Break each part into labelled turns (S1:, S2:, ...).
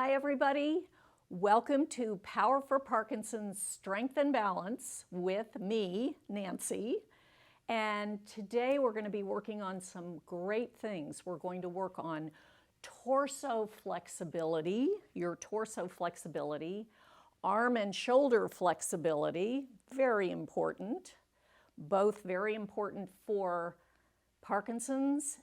S1: Hi everybody, welcome to Power for Parkinson's Strength and Balance with me, Nancy. And today we're going to be working on some great things. We're going to work on torso flexibility, your torso flexibility, arm and shoulder flexibility, very important, both very important for Parkinson's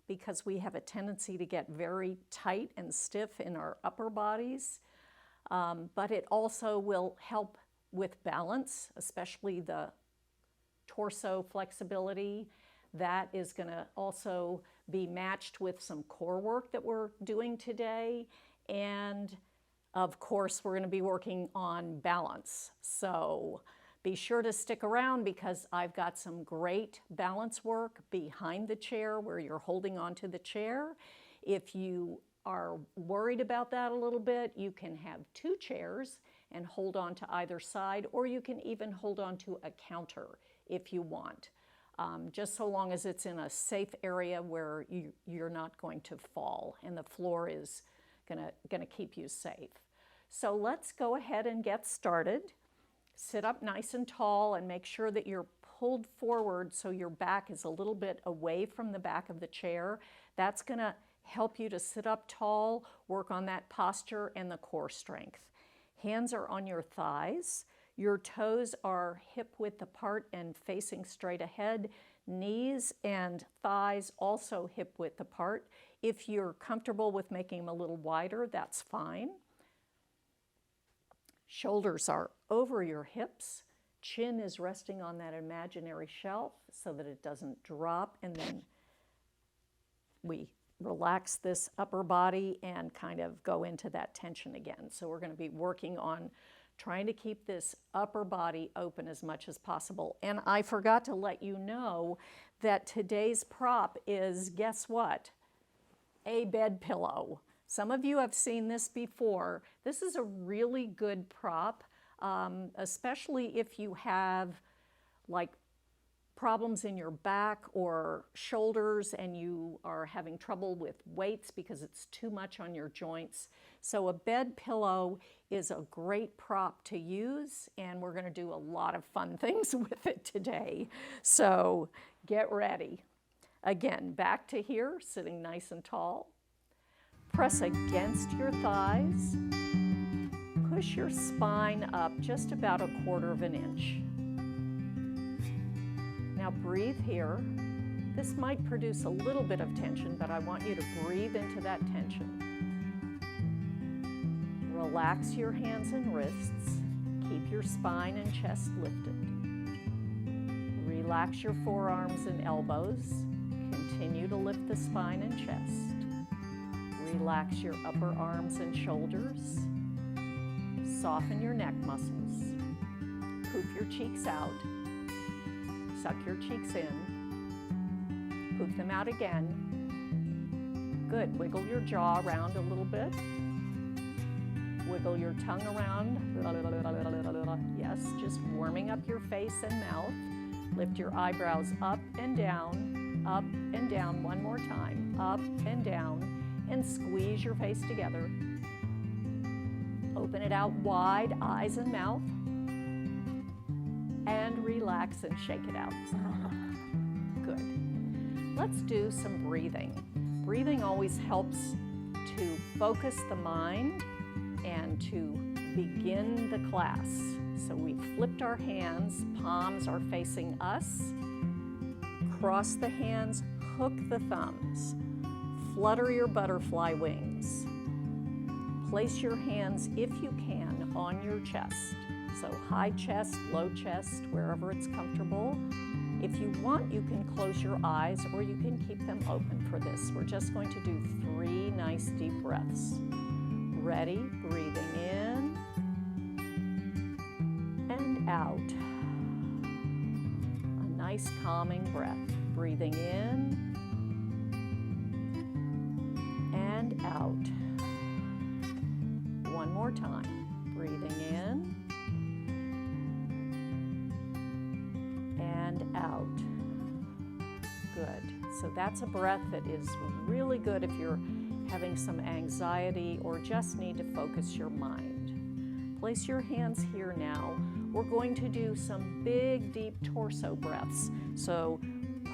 S1: because we have a tendency to get very tight and stiff in our upper bodies, but it also will help with balance, especially the torso flexibility. That is going to also be matched with some core work that we're doing today, and of course we're going to be working on balance. So be sure to stick around because I've got some great balance work behind the chair where you're holding onto the chair. If you are worried about that a little bit, you can have two chairs and hold on to either side, or you can even hold on to a counter if you want, just so long as it's in a safe area where you're not going to fall and the floor is gonna keep you safe. So let's go ahead and get started. Sit up nice and tall and make sure that you're pulled forward so your back is a little bit away from the back of the chair. That's going to help you to sit up tall, work on that posture and the core strength. Hands are on your thighs. Your toes are hip-width apart and facing straight ahead. Knees and thighs also hip-width apart. If you're comfortable with making them a little wider, that's fine. Shoulders are over your hips. Chin is resting on that imaginary shelf so that it doesn't drop. And then we relax this upper body and kind of go into that tension again. So we're going to be working on trying to keep this upper body open as much as possible. And I forgot to let you know that today's prop is, guess what? A bed pillow. Some of you have seen this before. This is a really good prop, especially if you have like problems in your back or shoulders and you are having trouble with weights because it's too much on your joints. So a bed pillow is a great prop to use, and we're going to do a lot of fun things with it today. So get ready. Again, back to here, sitting nice and tall. Press against your thighs. Push your spine up just about 1/4 inch. Now breathe here. This might produce a little bit of tension, but I want you to breathe into that tension. Relax your hands and wrists. Keep your spine and chest lifted. Relax your forearms and elbows. Continue to lift the spine and chest. Relax your upper arms and shoulders. Soften your neck muscles. Poof your cheeks out. Suck your cheeks in. Poof them out again. Good. Wiggle your jaw around a little bit. Wiggle your tongue around. Yes, just warming up your face and mouth. Lift your eyebrows up and down. Up and down one more time. Up and down. And squeeze your face together. Open it out wide, eyes and mouth. And relax and shake it out. Good. Let's do some breathing. Breathing always helps to focus the mind and to begin the class. So we flipped our hands, palms are facing us. Cross the hands, hook the thumbs. Flutter your butterfly wings. Place your hands, if you can, on your chest. So high chest, low chest, wherever it's comfortable. If you want, you can close your eyes or you can keep them open for this. We're just going to do 3 nice deep breaths. Ready? Breathing in and out. A nice calming breath. Breathing in and out. One more time. Breathing in and out. Good. So that's a breath that is really good if you're having some anxiety, or just need to focus your mind. Place your hands here now. We're going to do some big, deep torso breaths. So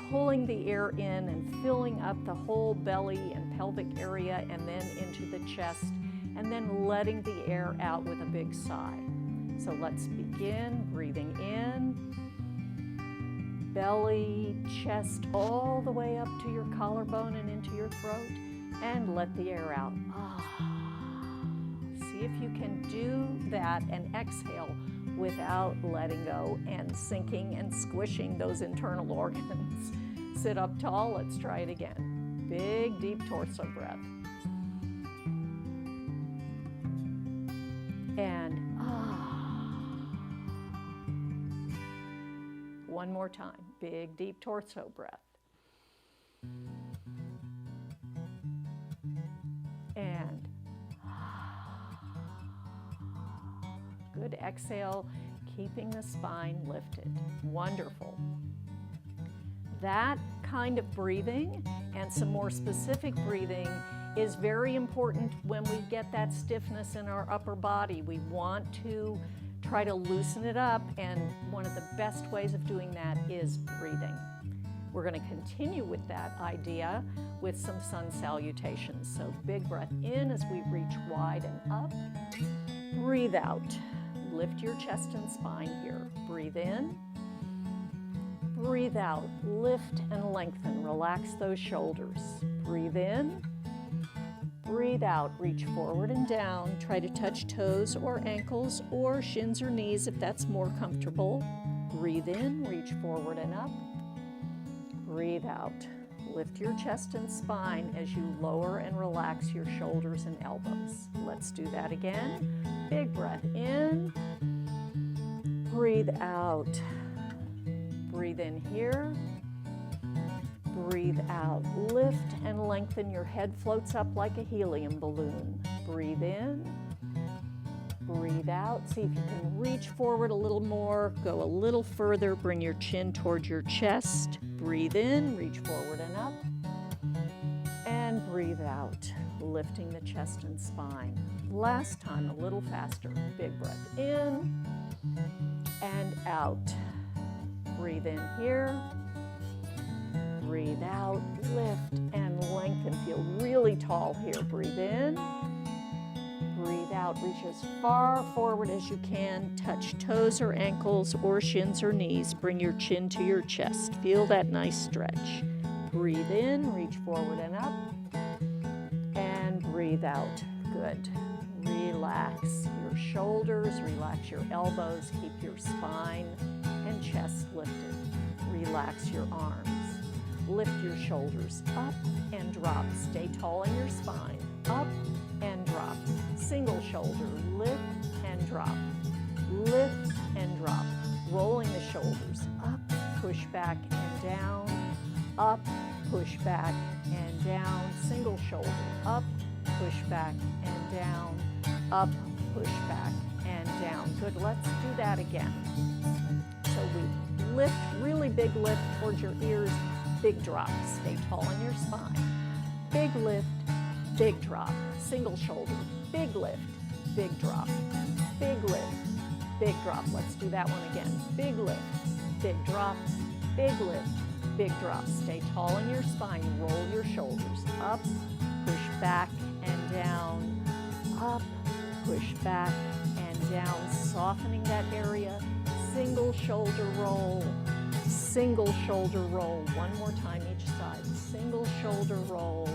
S1: pulling the air in and filling up the whole belly and pelvic area and then into the chest, and then letting the air out with a big sigh. So let's begin breathing in, belly, chest, all the way up to your collarbone and into your throat, and let the air out. See if you can do that and exhale without letting go and sinking and squishing those internal organs. Sit up tall. Let's try it again. Big, deep torso breath. And one more time. Big, deep torso breath. And good. Exhale, keeping the spine lifted. Wonderful. That kind of breathing and some more specific breathing is very important when we get that stiffness in our upper body. We want to try to loosen it up, and one of the best ways of doing that is breathing. We're going to continue with that idea with some sun salutations. So big breath in as we reach wide and up. Breathe out. Lift your chest and spine here. Breathe in. Breathe out. Lift and lengthen. Relax those shoulders. Breathe in. Breathe out. Reach forward and down. Try to touch toes or ankles or shins or knees if that's more comfortable. Breathe in. Reach forward and up. Breathe out. Lift your chest and spine as you lower and relax your shoulders and elbows. Let's do that again. Big breath in. Breathe out. Breathe in here. Breathe out. Lift and lengthen. Your head floats up like a helium balloon. Breathe in. Breathe out. See if you can reach forward a little more. Go a little further. Bring your chin towards your chest. Breathe in. Reach forward and up. And breathe out. Lifting the chest and spine. Last time, a little faster. Big breath in and out. Breathe in here. Breathe out. Lift and lengthen. Feel really tall here. Breathe in. Breathe out. Reach as far forward as you can. Touch toes or ankles or shins or knees. Bring your chin to your chest. Feel that nice stretch. Breathe in. Reach forward and up. And breathe out. Good. Relax your shoulders. Relax your elbows. Keep your spine and chest lifted. Relax your arms. Lift your shoulders up and drop. Stay tall in your spine. Up and drop. Single shoulder. Lift and drop. Lift and drop. Rolling the shoulders. Up, push back and down. Up, push back and down. Single shoulder. Up, push back and down. Up, push back and down. Good. Let's do that again. So we lift, really big lift towards your ears. Big drop. Stay tall in your spine. Big lift, big drop. Single shoulder. Big lift, big drop. Big lift, big drop. Let's do that one again. Big lift, big drop. Big lift, big drop. Stay tall in your spine. Roll your shoulders. Up, push back and down. Up, push back and down. Softening that area. Single shoulder roll. Single shoulder roll. One more time each side. Single shoulder roll.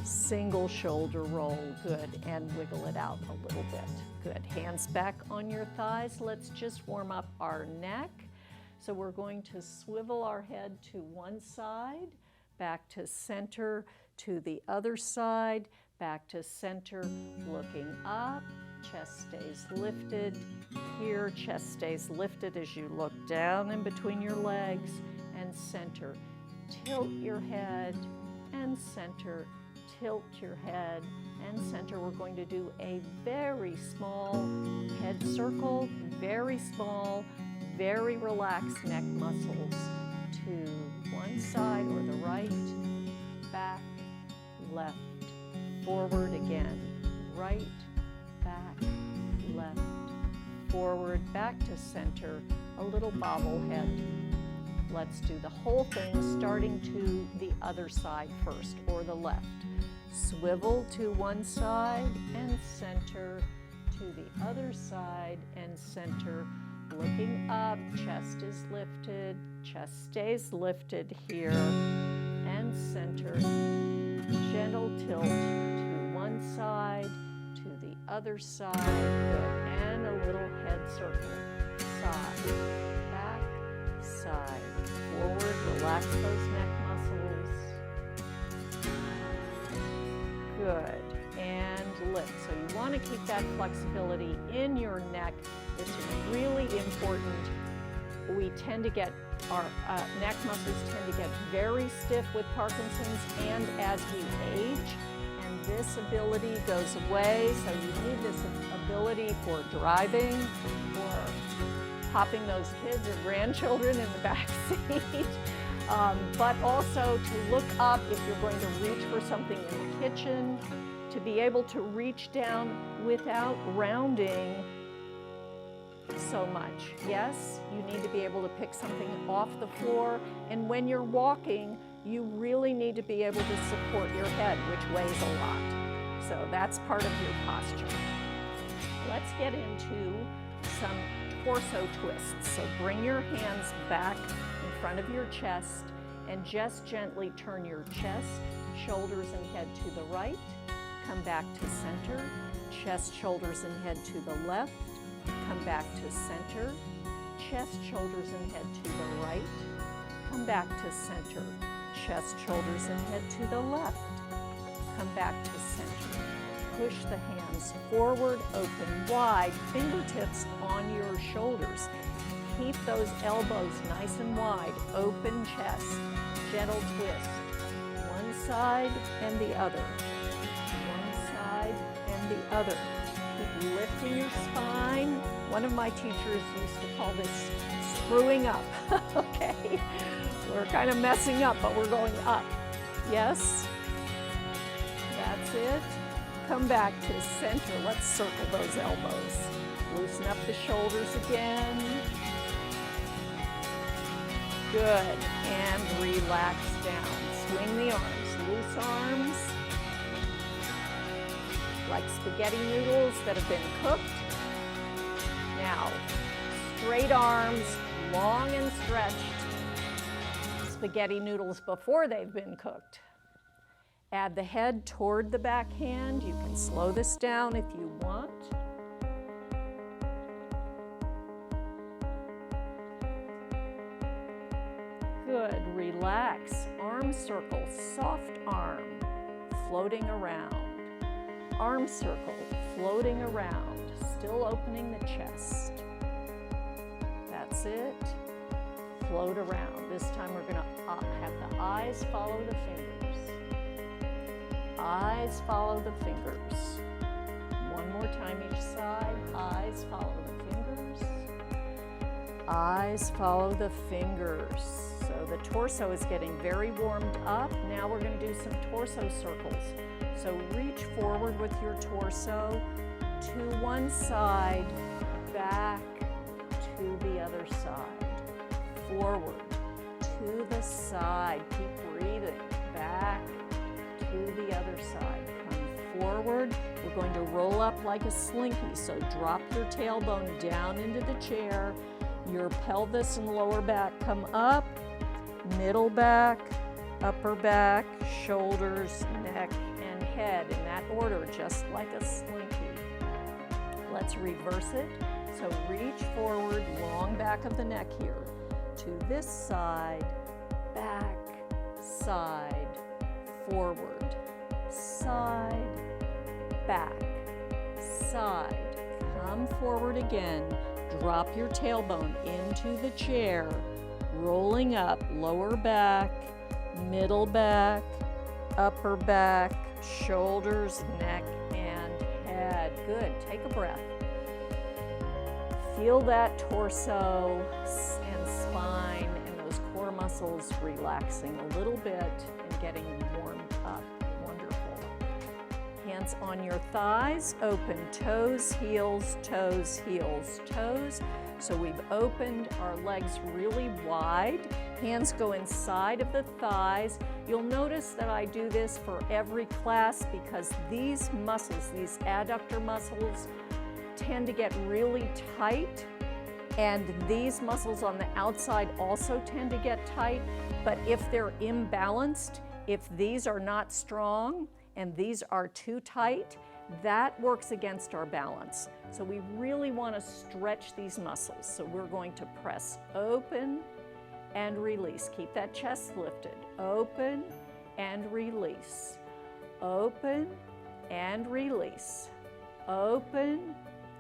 S1: Single shoulder roll. Good. And wiggle it out a little bit. Good. Hands back on your thighs. Let's just warm up our neck. So we're going to swivel our head to one side, back to center, to the other side, back to center, looking up. Chest stays lifted. Here, chest stays lifted as you look down in between your legs, and center. Tilt your head and center. Tilt your head and center. We're going to do a very small head circle, very small, very relaxed neck muscles to one side or the right, back, left, forward again. Right, back, left, forward, back to center, a little bobblehead. Let's do the whole thing starting to the other side first, or the left. Swivel to one side and center, to the other side and center. Looking up, chest is lifted, chest stays lifted here, and center. Gentle tilt to one side, to the other side, good, and a little head circle. Side, back, side, forward, relax those neck muscles. Good, and lift. So you want to keep that flexibility in your neck. It's really important. We tend to get, our neck muscles tend to get very stiff with Parkinson's and as we age, and this ability goes away. So you need this ability for driving, for popping those kids or grandchildren in the back seat, but also to look up if you're going to reach for something in the kitchen, to be able to reach down without rounding so much. Yes, you need to be able to pick something off the floor, and when you're walking, you really need to be able to support your head, which weighs a lot. So that's part of your posture. Let's get into some torso twists. So bring your hands back in front of your chest and just gently turn your chest, shoulders, and head to the right. Come back to center. Chest, shoulders, and head to the left. Come back to center. Chest, shoulders, and head to the right. Come back to center. Chest, shoulders, and head to the left. Come back to center. Push the hands forward, open wide, fingertips on your shoulders. Keep those elbows nice and wide, open chest, gentle twist. One side and the other. One side and the other. Keep lifting your spine. One of my teachers used to call this screwing up. Okay, we're kind of messing up, but we're going up. Yes, that's it. Come back to center. Let's circle those elbows. Loosen up the shoulders again. Good, and relax down. Swing the arms, loose arms. Like spaghetti noodles that have been cooked. Now, straight arms, long and stretched. Spaghetti noodles before they've been cooked. Add the head toward the back hand. You can slow this down if you want. Good, relax. Arm circle, soft arm, floating around. Arm circle, floating around, still opening the chest. That's it. Float around. This time we're going to have the eyes follow the fingers. Eyes follow the fingers. One more time each side. Eyes follow the fingers. Eyes follow the fingers. So the torso is getting very warmed up. Now we're going to do some torso circles. So reach forward with your torso to one side, back to the other side, forward to the side. Keep breathing. Back to the other side. Come forward. We're going to roll up like a slinky. So drop your tailbone down into the chair. Your pelvis and lower back come up. Middle back, upper back, shoulders, neck, and head in that order, just like a slinky. Let's reverse it. So reach forward, long back of the neck here. To this side, back, side, forward, side, back, side. Come forward again. Drop your tailbone into the chair. Rolling up, lower back, middle back, upper back, shoulders, neck, and head. Good. Take a breath. Feel that torso and spine and those core muscles relaxing a little bit and getting warmed up. Wonderful. Hands on your thighs, open toes, heels, toes, heels, toes. So we've opened our legs really wide. Hands go inside of the thighs. You'll notice that I do this for every class because these muscles, these adductor muscles, tend to get really tight, and these muscles on the outside also tend to get tight. But if they're imbalanced, if these are not strong and these are too tight, that works against our balance. So we really want to stretch these muscles. So we're going to press open and release. Keep that chest lifted. Open and release. Open and release. Open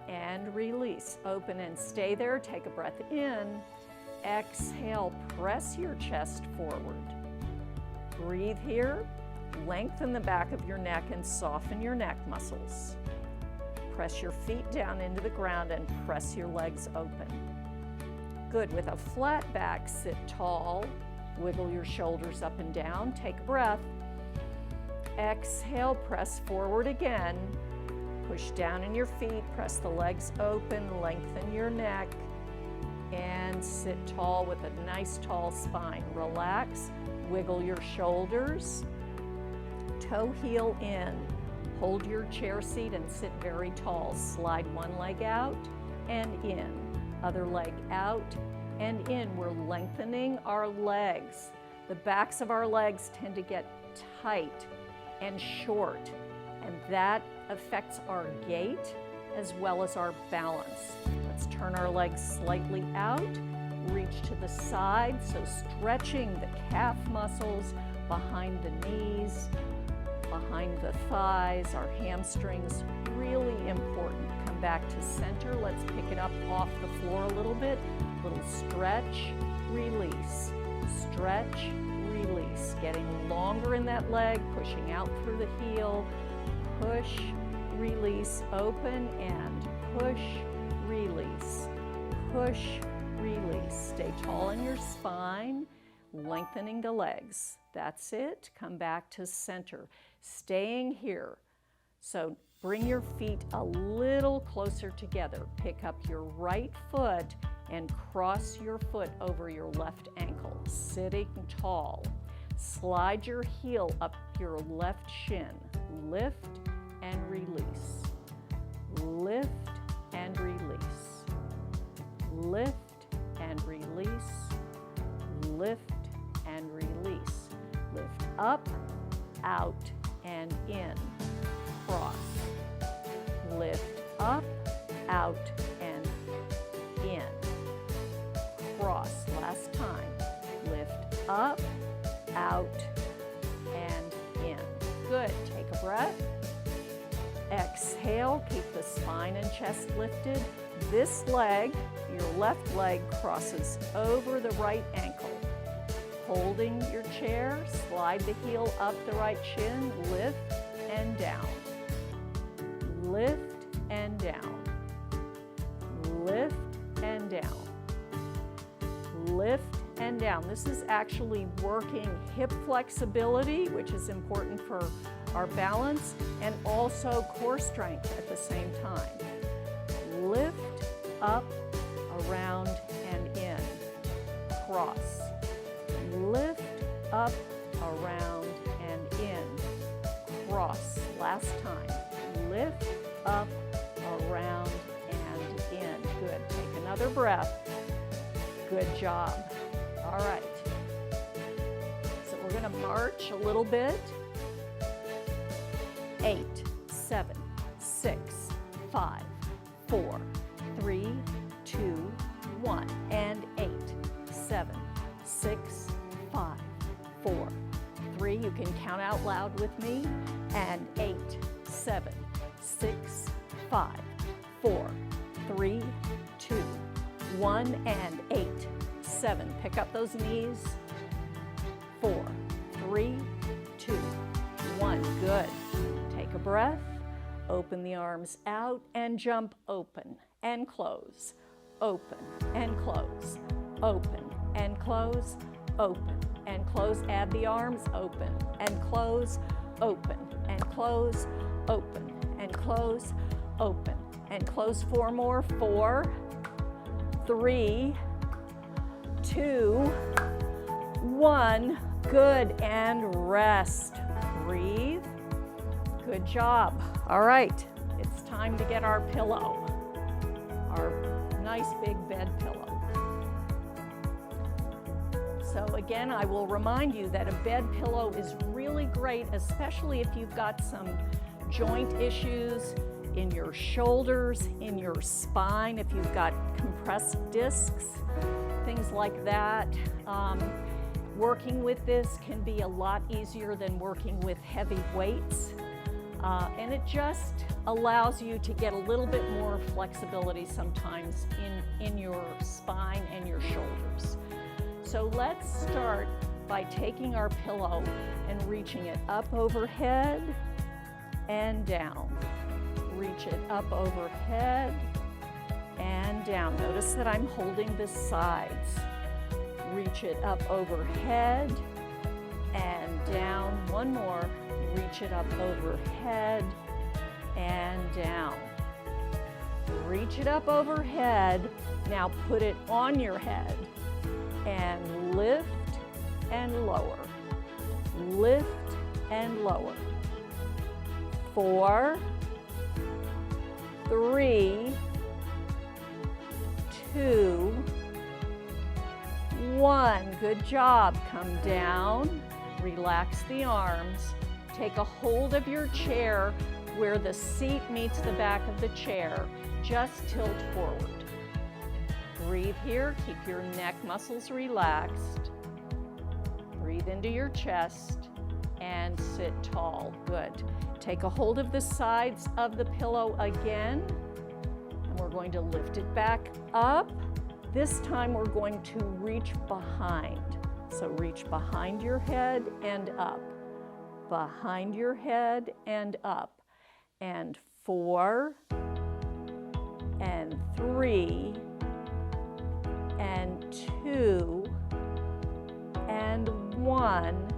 S1: and release. Open and stay there. Take a breath in. Exhale, press your chest forward. Breathe here. Lengthen the back of your neck and soften your neck muscles. Press your feet down into the ground and press your legs open. Good. With a flat back, sit tall. Wiggle your shoulders up and down. Take a breath. Exhale, press forward again. Push down in your feet. Press the legs open. Lengthen your neck. And sit tall with a nice tall spine. Relax. Wiggle your shoulders. Toe heel in. Hold your chair seat and sit very tall. Slide one leg out and in. Other leg out and in. We're lengthening our legs. The backs of our legs tend to get tight and short, and that affects our gait as well as our balance. Let's turn our legs slightly out. Reach to the side, so stretching the calf muscles behind the knees, behind the thighs, our hamstrings, really important. Come back to center. Let's pick it up off the floor a little bit. Little stretch, release, stretch, release. Getting longer in that leg, pushing out through the heel. Push, release, open, and push, release, push, release. Stay tall in your spine, lengthening the legs. That's it. Come back to center. Staying here. So bring your feet a little closer together. Pick up your right foot and cross your foot over your left ankle. Sitting tall. Slide your heel up your left shin. Lift and release. Lift and release. Lift and release. Lift and release. Lift up, out, and in. Cross. Lift up, out, and in. Cross. Last time. Lift up, out, and in. Good. Take a breath. Exhale. Keep the spine and chest lifted. This leg, your left leg, crosses over the right ankle. Holding your chair, slide the heel up the right shin, lift and down. Lift and down. Lift and down. Lift and down. This is actually working hip flexibility, which is important for our balance, and also core strength at the same time. Lift up, around, and in. Cross. Lift up, around, and in. Cross. Last time. Lift up, around, and in. Good. Take another breath. Good job. All right. So we're going to march a little bit. 8, 7, 6, 5, 4, 3, 2, 1, and 8, 7, 6, 5, 4, 3. You can count out loud with me. And 8, 7, 6, 5, 4, 3, 2, 1, and 8, 7. Pick up those knees. 4, 3, 2, 1. Good. Take a breath. Open the arms out and jump open and close. Open and close. Open and close. Open and close. Add the arms. Open and close. Open and close. open, and close, open, and close. 4 more. 4, 3, 2, 1. Good, and rest. Breathe. Good job. All right, it's time to get our pillow, our nice big bed pillow. So again, I will remind you that a bed pillow is really great, especially if you've got some joint issues in your shoulders, in your spine, if you've got compressed discs, things like that. Working with this can be a lot easier than working with heavy weights. And it just allows you to get a little bit more flexibility sometimes in your spine and your shoulders. So let's start by taking our pillow and reaching it up overhead and down. Reach it up overhead and down. Notice that I'm holding the sides. Reach it up overhead and down. One more. Reach it up overhead and down. Reach it up overhead. Now put it on your head and lift and lower. Lift and lower. 4, 3, 2, 1. Good job. Come down. Relax the arms. Take a hold of your chair where the seat meets the back of the chair. Just tilt forward. Breathe here. Keep your neck muscles relaxed. Breathe into your chest and sit tall. Good. Take a hold of the sides of the pillow again, and we're going to lift it back up. This time we're going to reach behind. So reach behind your head and up. Behind your head and up. And 4, and 3, and 2, and 1,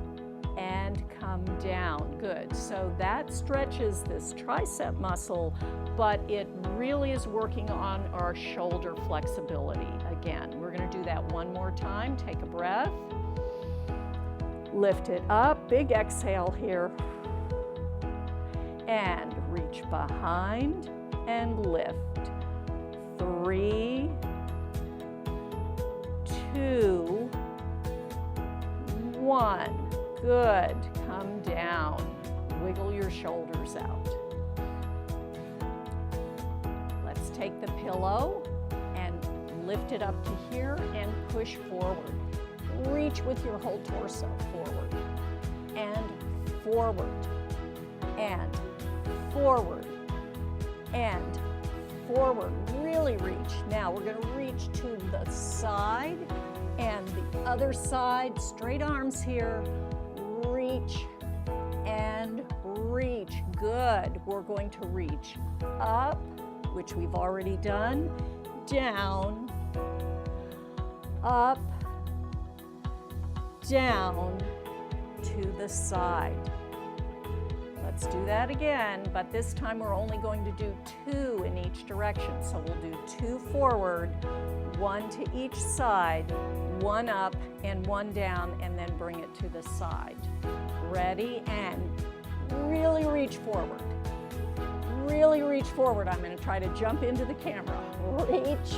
S1: and come down. Good. So that stretches this tricep muscle, but it really is working on our shoulder flexibility. Again, we're going to do that one more time. Take a breath. Lift it up. Big exhale here. And reach behind and lift. 3, 2, 1. Good. Come down. Wiggle your shoulders out. Let's take the pillow and lift it up to here and push forward. Reach with your whole torso forward and forward and forward and forward. Really reach. Now we're going to reach to the side and the other side. Straight arms here. Reach and reach. Good. We're going to reach up, which we've already done, down, up, down, to the side. Let's do that again, but this time we're only going to do 2 in each direction. So we'll do 2 forward, 1 to each side, 1 up and 1 down, and then bring it to the side. Ready? And really reach forward. Really reach forward. I'm going to try to jump into the camera. Reach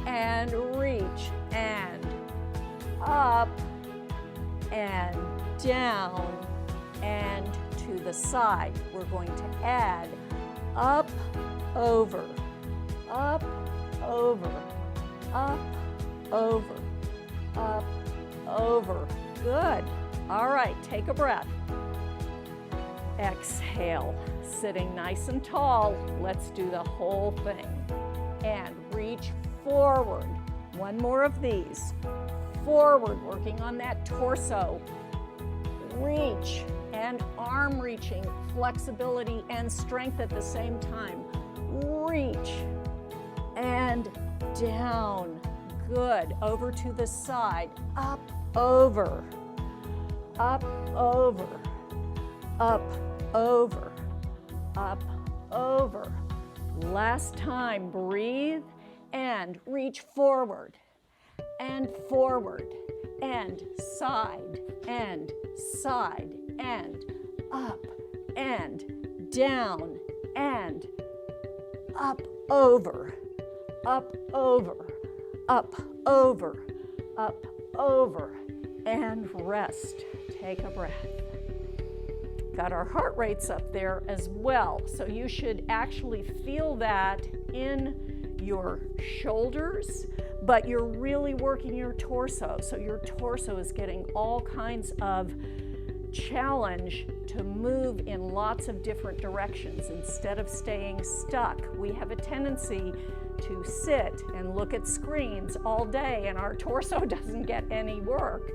S1: and reach and up and down and to the side. We're going to add up, over, up, over, up, over, up, over. Good. All right, take a breath. Exhale, sitting nice and tall. Let's do the whole thing. And reach forward. 1 more of these. Forward, working on that torso. Reach and arm reaching, flexibility and strength at the same time. Reach and down. Good. Over to the side. Up, over. Up, over. Up, over. up, over. Last time, breathe and reach forward and forward and side and up and down and up, over, up, over, up, over, up, over, and rest. Take a breath. Got our heart rates up there as well, so you should actually feel that in your shoulders, but you're really working your torso, so your torso is getting all kinds of challenge to move in lots of different directions. Instead of staying stuck, we have a tendency to sit and look at screens all day and our torso doesn't get any work.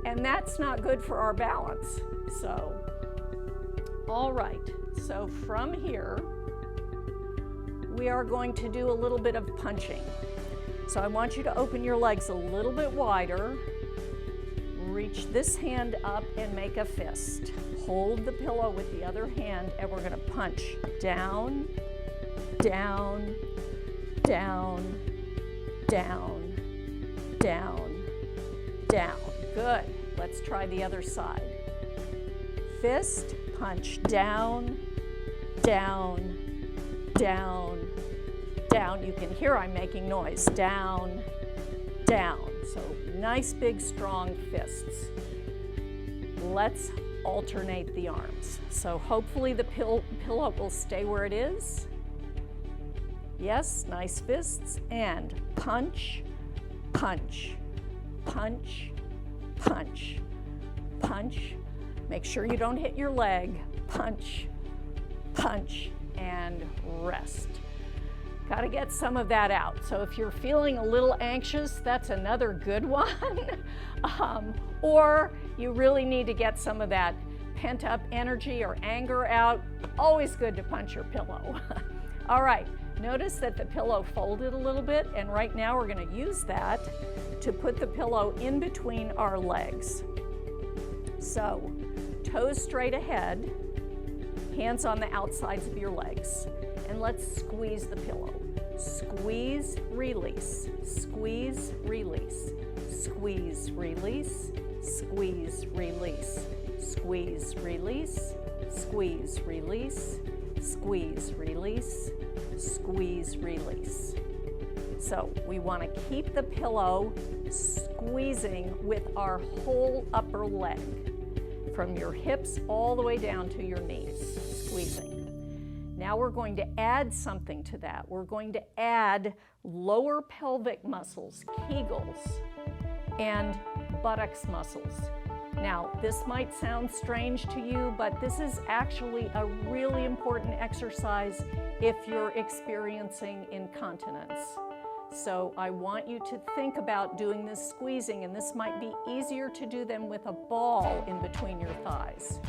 S1: And that's not good for our balance. So, all right, so from here, we are going to do a little bit of punching. So I want you to open your legs a little bit wider. Reach this hand up and make a fist. Hold the pillow with the other hand and we're gonna punch down, down, down, down, down, down. Good. Let's try the other side. Fist, punch down, down, down, down. You can hear I'm making noise. Down, down. So nice big strong fists. Let's alternate the arms. So hopefully the pillow will stay where it is. Yes, nice fists. And punch, punch, punch, punch, punch. Make sure you don't hit your leg. Punch, punch, and rest. Got to get some of that out. So if you're feeling a little anxious, that's another good one. Or you really need to get some of that pent up energy or anger out. Always good to punch your pillow. All right, notice that the pillow folded a little bit, and right now we're going to use that to put the pillow in between our legs. So toes straight ahead, hands on the outsides of your legs. And let's squeeze the pillow. Squeeze, release, squeeze, release, squeeze, release, squeeze, release, squeeze, release, squeeze, release, squeeze, release, squeeze, release. So we want to keep the pillow squeezing with our whole upper leg, from your hips all the way down to your knees, squeezing. Now we're going to add something to that. We're going to add lower pelvic muscles, Kegels, and buttocks muscles. Now, this might sound strange to you, but this is actually a really important exercise if you're experiencing incontinence. So I want you to think about doing this squeezing, and this might be easier to do than with a ball in between your thighs.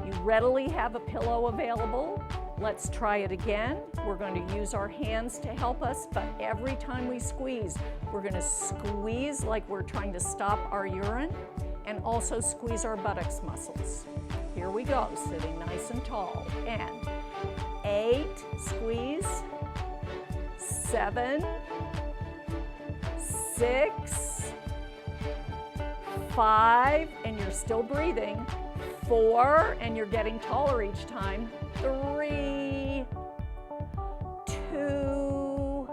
S1: You readily have a pillow available. Let's try it again. We're going to use our hands to help us, but every time we squeeze, we're going to squeeze like we're trying to stop our urine, and also squeeze our buttocks muscles. Here we go, sitting nice and tall. And 8, squeeze, 7, 6, 5, and you're still breathing, 4, and you're getting taller each time, 3, 2,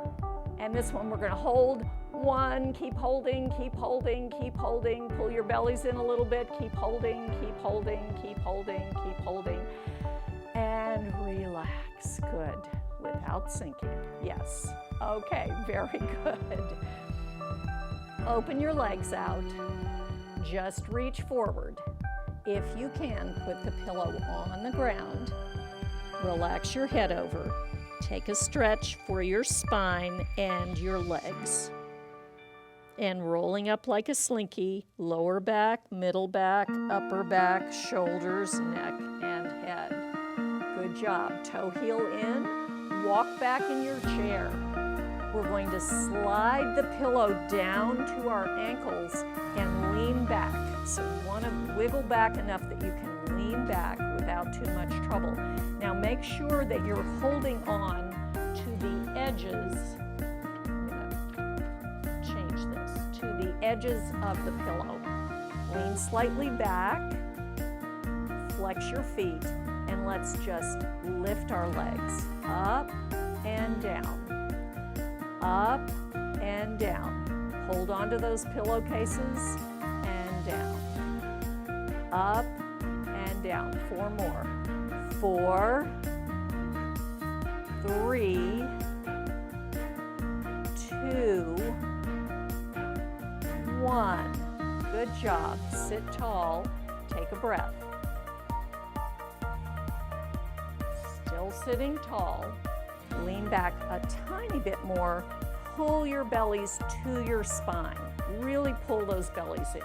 S1: and this one we're going to hold, 1, keep holding, keep holding, keep holding, pull your bellies in a little bit, keep holding, keep holding, keep holding, keep holding, and relax. Good. Without sinking. Yes. Okay, very good. Open your legs out. Just reach forward. If you can, put the pillow on the ground. Relax your head over. Take a stretch for your spine and your legs. And rolling up like a slinky, lower back, middle back, upper back, shoulders, neck, and head. Good job. Toe heel in. Walk back in your chair. We're going to slide the pillow down to our ankles and lean back. So you want to wiggle back enough that you can lean back with without too much trouble. Now make sure that you're holding on to the edges. I'm gonna change this to the edges of the pillow. Lean slightly back, flex your feet, and let's just lift our legs up and down, up and down. Hold on to those pillowcases and down, up and down. 4 more. 4, 3, 2, 1. Good job. Sit tall. Take a breath. Still sitting tall. Lean back a tiny bit more. Pull your bellies to your spine. Really pull those bellies in.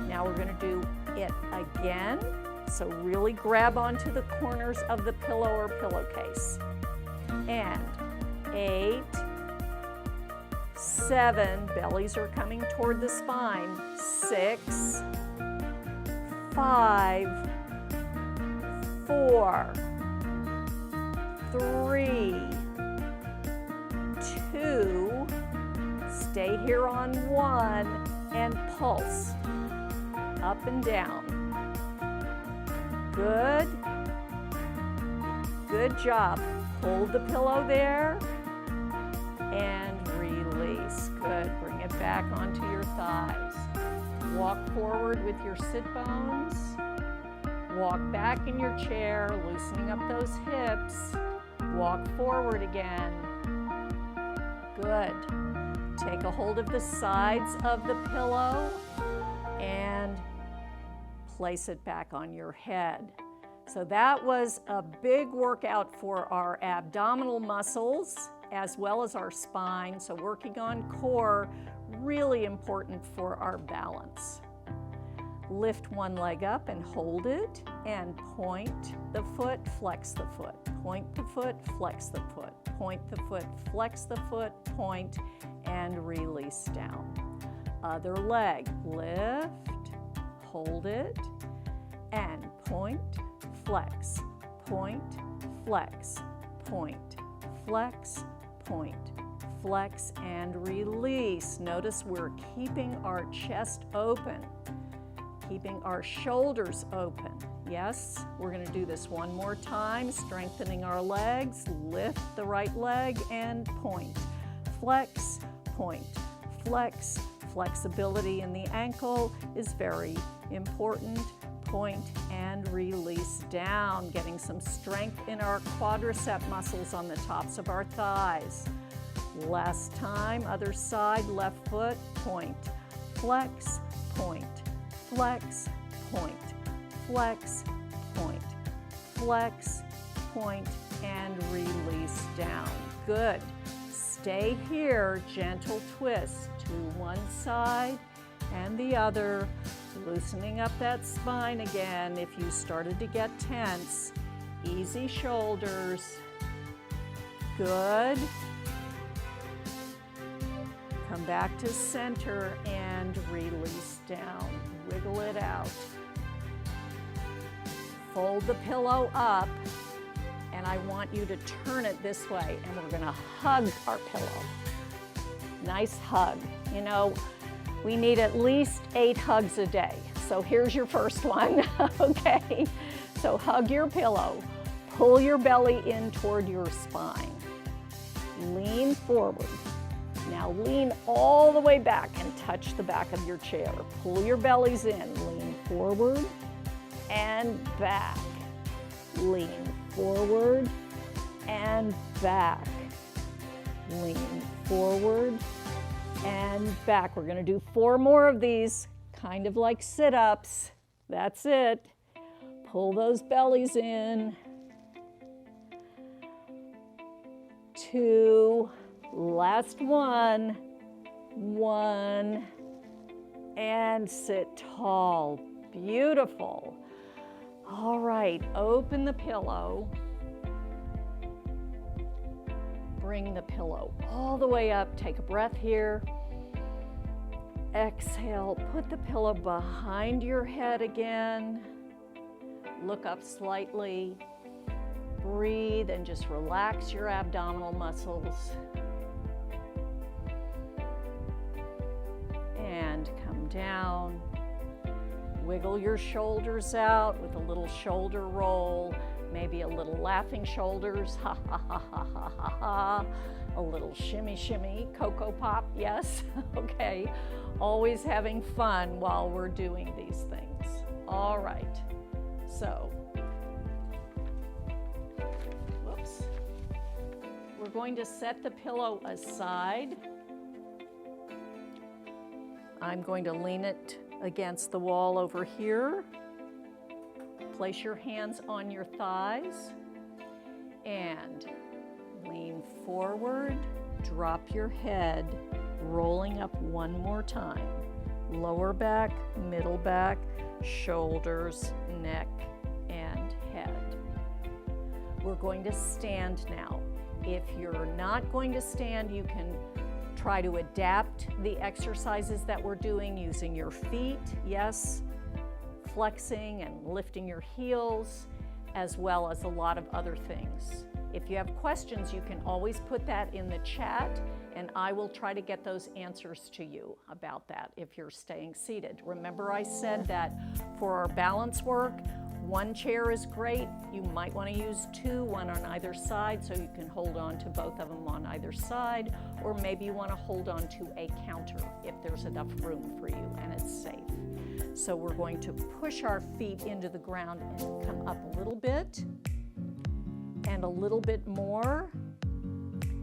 S1: Now we're going to do it again. So really grab onto the corners of the pillow or pillowcase. And 8, 7, bellies are coming toward the spine. 6, 5, 4, 3, 2, stay here on 1, and pulse up and down. Good. Good job. Hold the pillow there and release. Good. Bring it back onto your thighs. Walk forward with your sit bones. Walk back in your chair, loosening up those hips. Walk forward again. Good. Take a hold of the sides of the pillow and place it back on your head. So that was a big workout for our abdominal muscles as well as our spine. So working on core, really important for our balance. Lift one leg up and hold it, and point the foot, flex the foot. Point the foot, flex the foot. Point the foot, flex the foot, point, and release down. Other leg, lift, hold it, and point, flex, point, flex, point, flex, point, flex, and release. Notice we're keeping our chest open, keeping our shoulders open. Yes, we're going to do this one more time, strengthening our legs. Lift the right leg and point, flex, point, flex. Flexibility in the ankle is very important. Point and release down, getting some strength in our quadricep muscles on the tops of our thighs. Last time, other side, left foot, point, flex, point, flex, point, flex, point, flex, point, and release down. Good. Stay here, gentle twist to one side and the other, loosening up that spine again. If you started to get tense, easy shoulders. Good. Come back to center and release down. Wiggle it out. Fold the pillow up, and I want you to turn it this way, and we're gonna hug our pillow. Nice hug. You know, we need at least 8 hugs a day. So here's your first one, okay? So hug your pillow. Pull your belly in toward your spine. Lean forward. Now lean all the way back and touch the back of your chair. Pull your bellies in. Lean forward and back. Lean forward and back. Lean forward and back. We're going to do 4 more of these, kind of like sit-ups. That's it. Pull those bellies in. 2, last one, 1, and sit tall. Beautiful. All right, open the pillow. Bring the pillow all the way up. Take a breath here. Exhale, put the pillow behind your head again. Look up slightly. Breathe and just relax your abdominal muscles. And come down. Wiggle your shoulders out with a little shoulder roll, maybe a little laughing shoulders, ha ha ha ha ha ha ha, a little shimmy shimmy, Cocoa Pop, yes, okay. Always having fun while we're doing these things. All right, so, whoops. We're going to set the pillow aside. I'm going to lean it against the wall over here. Place your hands on your thighs and lean forward, drop your head, rolling up one more time. Lower back, middle back, shoulders, neck, and head. We're going to stand now. If you're not going to stand, you can try to adapt the exercises that we're doing using your feet, yes, flexing and lifting your heels, as well as a lot of other things. If you have questions, you can always put that in the chat, and I will try to get those answers to you about that if you're staying seated. Remember I said that for our balance work, one chair is great. You might want to use two, one on either side, so you can hold on to both of them on either side, or maybe you want to hold on to a counter if there's enough room for you and it's safe. So we're going to push our feet into the ground and come up a little bit and a little bit more.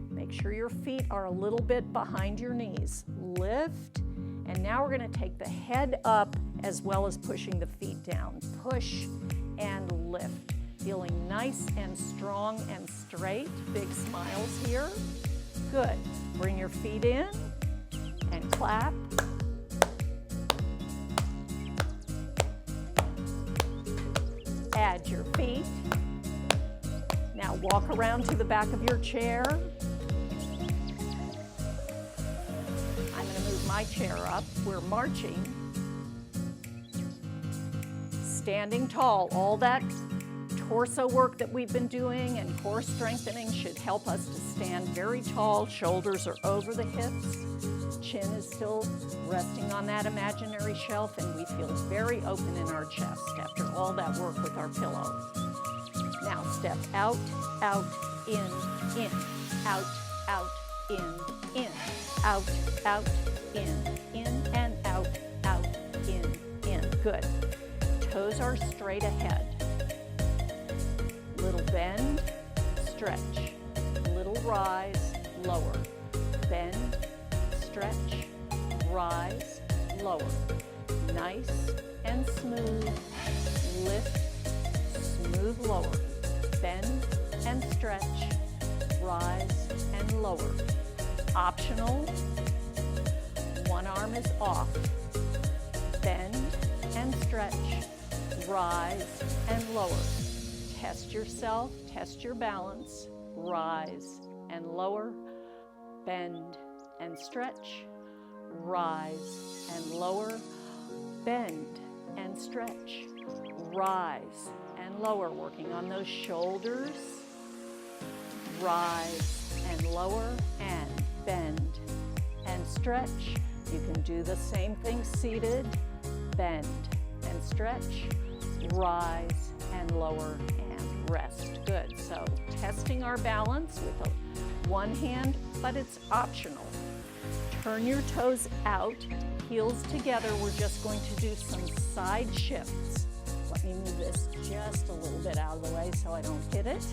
S1: Make sure your feet are a little bit behind your knees. Lift, and now we're going to take the head up as well as pushing the feet down. Push and lift. Feeling nice and strong and straight. Big smiles here. Good. Bring your feet in and clap. Add your feet. Now walk around to the back of your chair. I'm going to move my chair up. We're marching. Standing tall. All that torso work that we've been doing and core strengthening should help us to stand very tall. Shoulders are over the hips. Chin is still resting on that imaginary shelf, and we feel very open in our chest after all that work with our pillow. Now step out, out, in, out, out, in, out, out, in, and out, in. Good. Toes are straight ahead. Little bend, stretch. Little rise, lower. Bend, stretch, rise, lower. Nice and smooth. Lift, smooth, lower. Bend and stretch, rise and lower. Optional, one arm is off. Bend and stretch, rise and lower. Test yourself, test your balance, rise and lower, bend and stretch, rise and lower, bend and stretch, rise and lower, working on those shoulders, rise and lower, and bend and stretch. You can do the same thing seated, bend and stretch, rise and lower, and rest. Good. So testing our balance with one hand, but it's optional. Turn your toes out, heels together. We're just going to do some side shifts. Let me move this just a little bit out of the way so I don't hit it.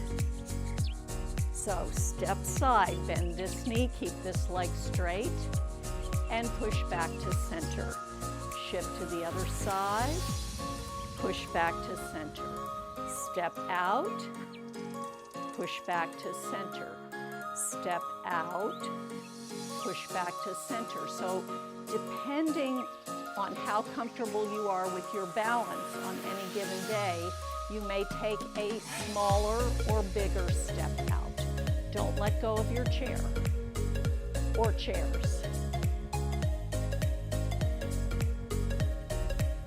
S1: So step side, bend this knee, keep this leg straight, and push back to center. Shift to the other side, push back to center. Step out, push back to center. Step out, push back to center. So depending on how comfortable you are with your balance on any given day, you may take a smaller or bigger step out. Don't let go of your chair or chairs.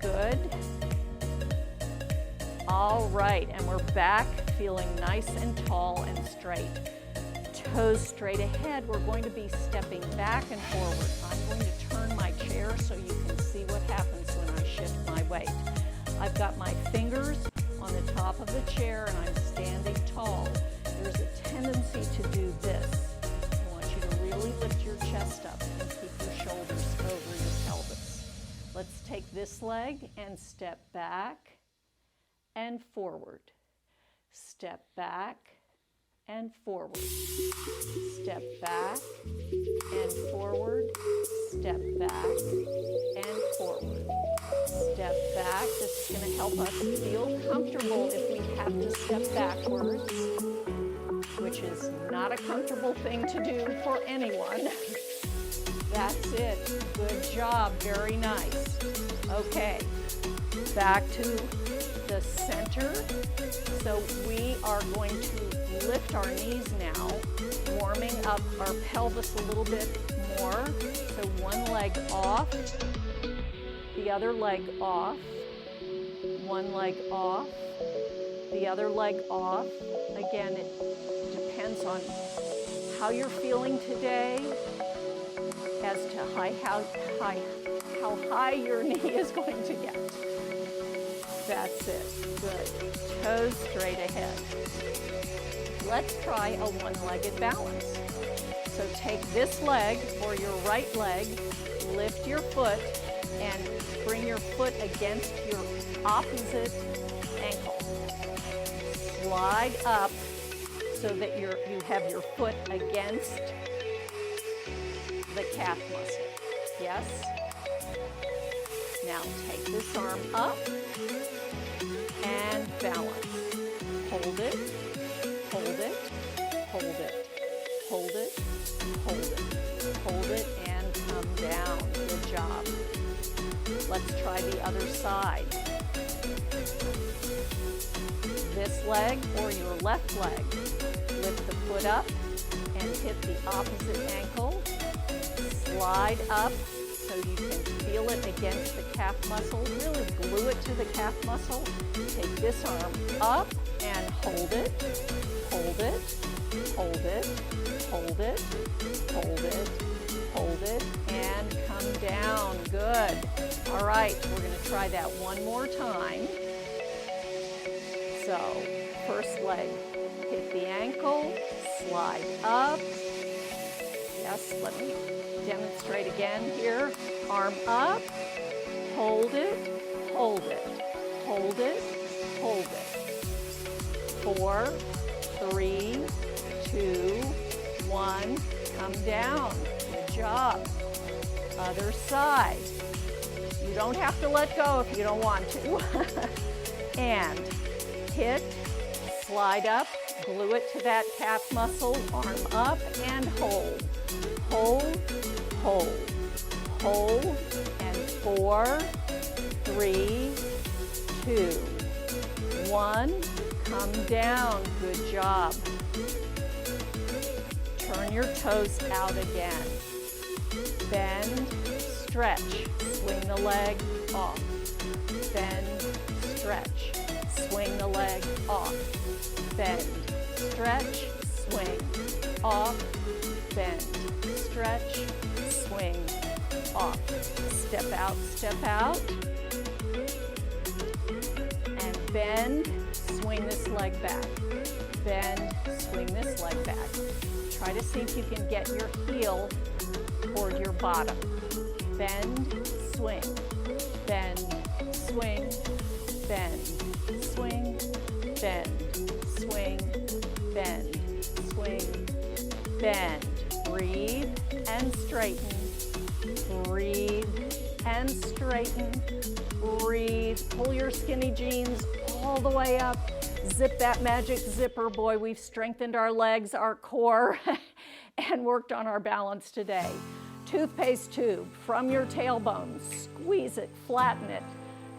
S1: Good. All right, and we're back feeling nice and tall and straight. Toes straight ahead. We're going to be stepping back and forward. I'm going to turn my chair so you can see what happens when I shift my weight. I've got my fingers on the top of the chair and I'm standing tall. There's a tendency to do this. I want you to really lift your chest up and keep your shoulders over your pelvis. Let's take this leg and step back and forward. Step back and forward. Step back and forward. Step back and forward. Step back. This is going to help us feel comfortable if we have to step backwards, which is not a comfortable thing to do for anyone. That's it. Good job. Very nice. Okay. Back to the center. So we are going to lift our knees now, warming up our pelvis a little bit more. So one leg off, the other leg off, one leg off, the other leg off. Again, it depends on how you're feeling today as to how high your knee is going to get. That's it. Good. Toes straight ahead. Let's try a one-legged balance. So take this leg or your right leg, lift your foot, and bring your foot against your opposite ankle. Slide up so that you have your foot against the calf muscle. Yes? Now take this arm up and balance. Hold it, hold it, hold it, hold it, hold it, hold it, and come down. Good job. Let's try the other side. This leg or your left leg. Lift the foot up and hit the opposite ankle. Slide up so you can feel it against the calf muscle. Really glue it to the calf muscle. Take this arm up and hold it, hold it, hold it, hold it, hold it, hold it, and come down. Good. All right, we're going to try that one more time. So, first leg, hit the ankle, slide up. Yes, let me demonstrate again here. Arm up, hold it, hold it, hold it, hold it. 4, 3, 2, 1, come down. Good job. Other side. You don't have to let go if you don't want to. And hit, slide up, glue it to that calf muscle, arm up, and hold. Hold, hold, hold, and 4, 3, 2, 1, come down. Good job. Turn your toes out again. Bend, stretch, swing the leg off. Bend, stretch, swing the leg off. Bend, stretch, swing, off, bend, stretch, swing, off. Step out, and bend, swing this leg back. Bend, swing this leg back. Try to see if you can get your heel toward your bottom. Bend, swing, bend, swing, bend, swing, bend, swing, bend, swing, bend. Breathe and straighten. Breathe and straighten. Breathe. Pull your skinny jeans all the way up. Zip that magic zipper. Boy, we've strengthened our legs, our core, and worked on our balance today. Toothpaste tube from your tailbone. Squeeze it, flatten it.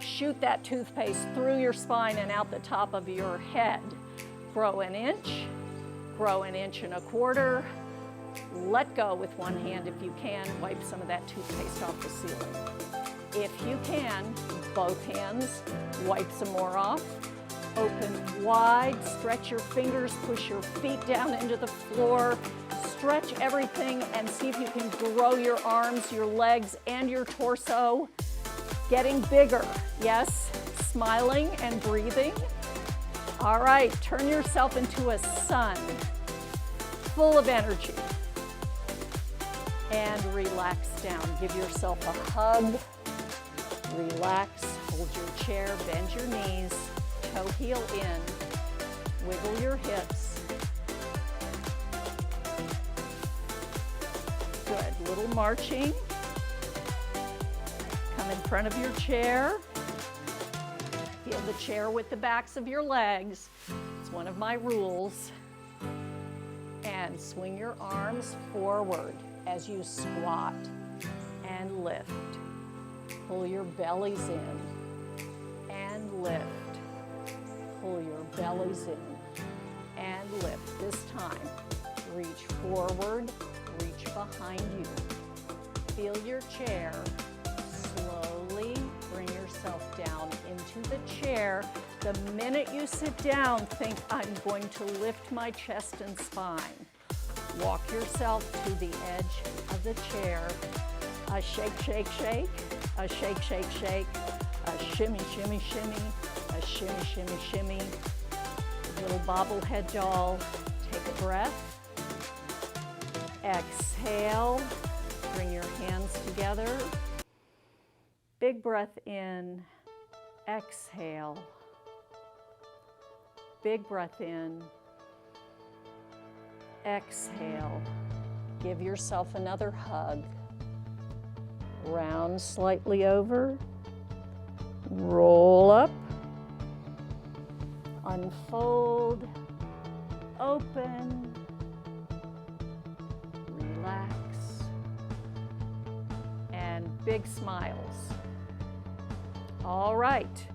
S1: Shoot that toothpaste through your spine and out the top of your head. Grow an inch, grow an inch and a quarter. Let go with one hand if you can. Wipe some of that toothpaste off the ceiling. If you can, both hands, wipe some more off. open wide. Stretch your fingers, push your feet down into the floor. Stretch everything and see if you can grow your arms, your legs, and your torso. Getting bigger, yes, smiling and breathing. All right, turn yourself into a sun, full of energy. And relax down. Give yourself a hug. Relax, hold your chair, bend your knees, toe heel in, wiggle your hips. Good, little marching. Come in front of your chair. Feel the chair with the backs of your legs. It's one of my rules. And swing your arms forward as you squat and lift. Pull your bellies in and lift. Pull your bellies in and lift. This time, reach forward, reach behind you. Feel your chair. Slowly bring yourself down into the chair. The minute you sit down, think, I'm going to lift my chest and spine. Walk yourself to the edge of the chair. A shake, shake, shake. A shake, shake, shake. A shimmy, shimmy, shimmy. A shimmy, shimmy, shimmy. A little bobblehead doll. Take a breath. Exhale. Bring your hands together. Big breath in. Exhale. Big breath in. Exhale. Give yourself another hug. Round slightly over. Roll up. Unfold. Open. Relax. And big smiles. All right.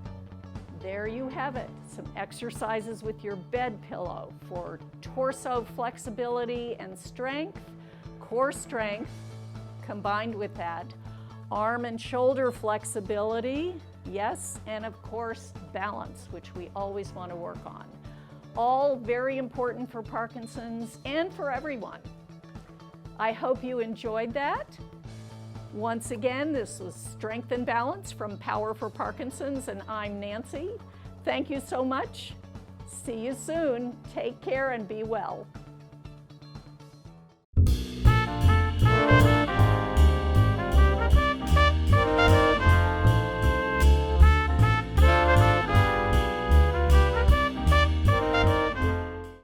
S1: There you have it. Some exercises with your bed pillow for torso flexibility and strength, core strength combined with that, arm and shoulder flexibility, yes, and of course balance, which we always want to work on. All very important for Parkinson's and for everyone. I hope you enjoyed that. Once again, this was Strength and Balance from Power for Parkinson's, and I'm Nancy. Thank you so much. See you soon. Take care and be well.